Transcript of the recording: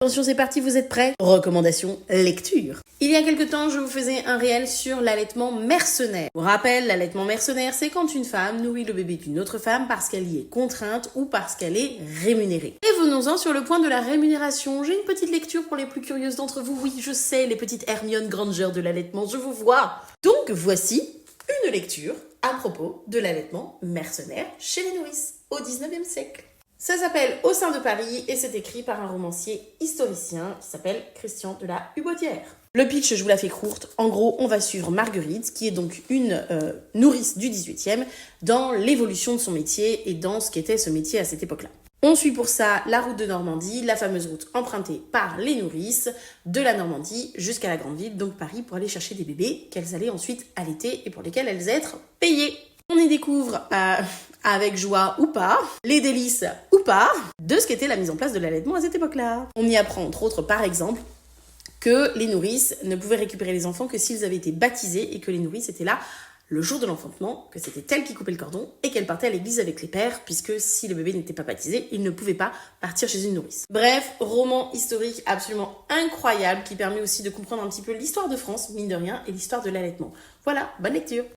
Attention, c'est parti, vous êtes prêts? Recommandation lecture. Il y a quelque temps, je vous faisais un réel sur l'allaitement mercenaire. Pour rappel, l'allaitement mercenaire, c'est quand une femme nourrit le bébé d'une autre femme parce qu'elle y est contrainte ou parce qu'elle est rémunérée. Et venons-en sur le point de la rémunération. J'ai une petite lecture pour les plus curieuses d'entre vous. Oui, je sais, les petites Hermione Granger de l'allaitement, je vous vois. Donc, voici une lecture à propos de l'allaitement mercenaire chez les nourrices au 19e siècle. Ça s'appelle Au sein de Paris et c'est écrit par un romancier historicien qui s'appelle Christian de la Hubaudière. Le pitch, je vous la fais courte. En gros, on va suivre Marguerite, qui est donc une nourrice du 18e, dans l'évolution de son métier et dans ce qu'était ce métier à cette époque-là. On suit pour ça la route de Normandie, la fameuse route empruntée par les nourrices de la Normandie jusqu'à la grande ville, donc Paris, pour aller chercher des bébés qu'elles allaient ensuite allaiter et pour lesquels elles allaient être payées. On y découvre, avec joie ou pas, les délices ou pas, de ce qu'était la mise en place de l'allaitement à cette époque-là. On y apprend entre autres, par exemple, que les nourrices ne pouvaient récupérer les enfants que s'ils avaient été baptisés et que les nourrices étaient là le jour de l'enfantement, que c'était elles qui coupaient le cordon et qu'elles partaient à l'église avec les pères, puisque si le bébé n'était pas baptisé, il ne pouvait pas partir chez une nourrice. Bref, roman historique absolument incroyable qui permet aussi de comprendre un petit peu l'histoire de France, mine de rien, et l'histoire de l'allaitement. Voilà, bonne lecture!